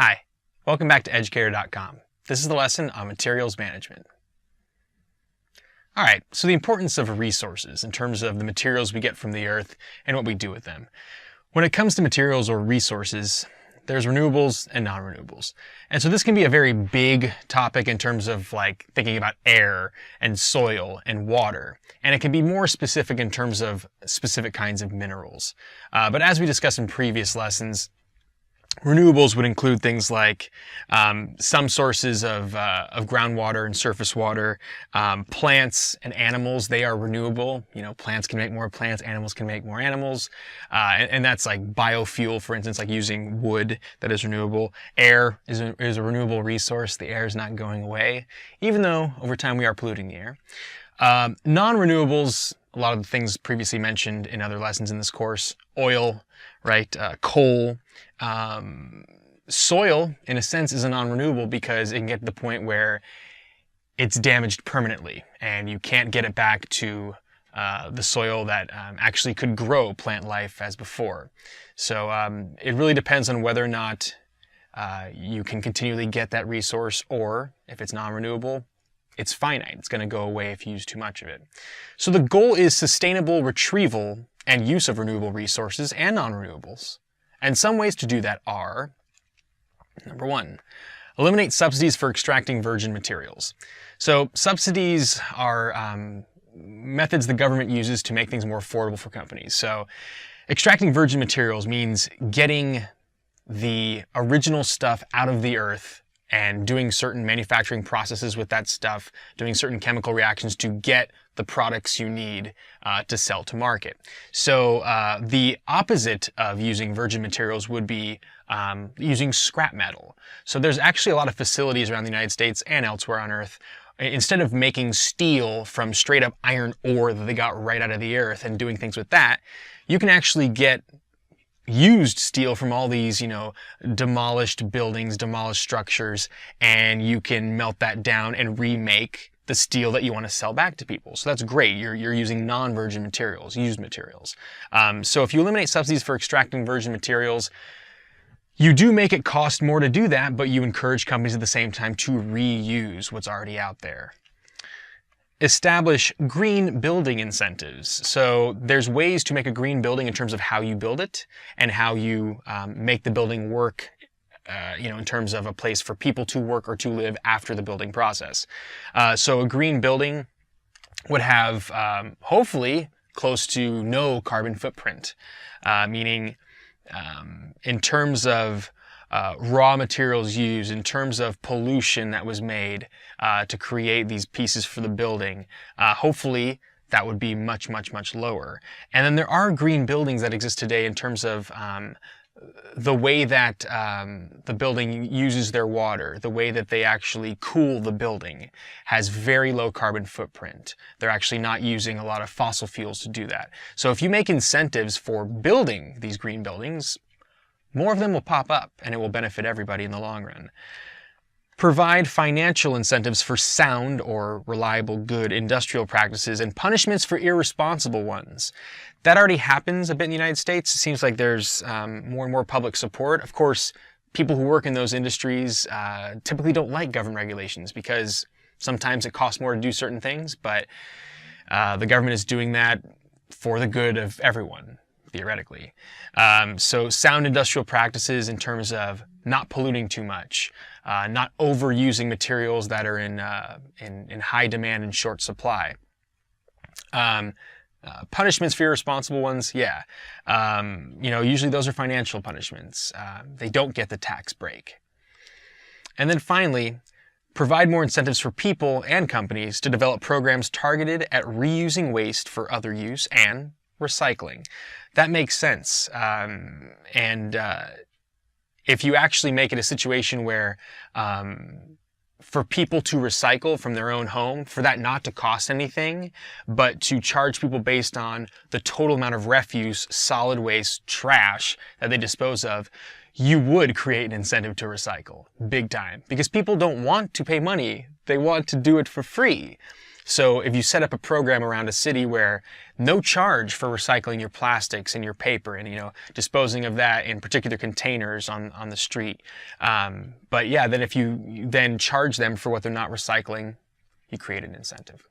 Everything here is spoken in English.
Hi, welcome back to Educator.com. This is the lesson on materials management. Alright, so the importance of resources in terms of the materials we get from the earth and what we do with them. When it comes to materials or resources, there's renewables and non-renewables. And so this can be a very big topic in terms of thinking about air and soil and water. And it can be more specific in terms of specific kinds of minerals. But as we discussed in previous lessons, renewables would include things like some sources of groundwater and surface water, plants and animals. They are renewable. You know, plants can make more plants, animals can make more animals, and that's like biofuel, for instance, like using wood that is renewable. Air is a renewable resource. The air is not going away, even though over time we are polluting the air. Non-renewables, a lot of the things previously mentioned in other lessons in this course: oil, right? Coal. Soil, in a sense, is a non-renewable because it can get to the point where it's damaged permanently and you can't get it back to the soil that actually could grow plant life as before. So it really depends on whether or not you can continually get that resource, or if it's non-renewable, it's finite. It's going to go away if you use too much of it. So the goal is sustainable retrieval and use of renewable resources and non-renewables. And some ways to do that are: number one, eliminate subsidies for extracting virgin materials. So subsidies are methods the government uses to make things more affordable for companies. So extracting virgin materials means getting the original stuff out of the earth and doing certain manufacturing processes with that stuff, doing certain chemical reactions to get the products you need to sell to market. So the opposite of using virgin materials would be using scrap metal. So there's actually a lot of facilities around the United States and elsewhere on Earth. Instead of making steel from straight up iron ore that they got right out of the earth and doing things with that, you can actually get used steel from all these, demolished buildings, demolished structures, and you can melt that down and remake the steel that you want to sell back to people. So that's great. You're using non-virgin materials, used materials. So if you eliminate subsidies for extracting virgin materials, you do make it cost more to do that, but you encourage companies at the same time to reuse what's already out there. Establish green building incentives. So there's ways to make a green building in terms of how you build it and how you make the building work, in terms of a place for people to work or to live after the building process. So a green building would have hopefully close to no carbon footprint, meaning in terms of raw materials used, in terms of pollution that was made to create these pieces for the building. Hopefully that would be much, much, much lower. And then there are green buildings that exist today in terms of the way that the building uses their water, the way that they actually cool the building has very low carbon footprint. They're actually not using a lot of fossil fuels to do that. So if you make incentives for building these green buildings, more of them will pop up and it will benefit everybody in the long run. Provide financial incentives for sound or reliable good industrial practices and punishments for irresponsible ones. That already happens a bit in the United States. It seems like there's more and more public support. Of course, people who work in those industries typically don't like government regulations because sometimes it costs more to do certain things, but the government is doing that for the good of everyone, theoretically. So sound industrial practices in terms of not polluting too much, not overusing materials that are in high demand and short supply. Punishments for irresponsible ones, yeah. Usually those are financial punishments. They don't get the tax break. And then finally, provide more incentives for people and companies to develop programs targeted at reusing waste for other use and recycling. That makes sense. If you actually make it a situation where for people to recycle from their own home, for that not to cost anything, but to charge people based on the total amount of refuse, solid waste, trash that they dispose of, you would create an incentive to recycle, big time. Because people don't want to pay money, they want to do it for free. So if you set up a program around a city where no charge for recycling your plastics and your paper and, disposing of that in particular containers on the street. But yeah, then if you then charge them for what they're not recycling, you create an incentive.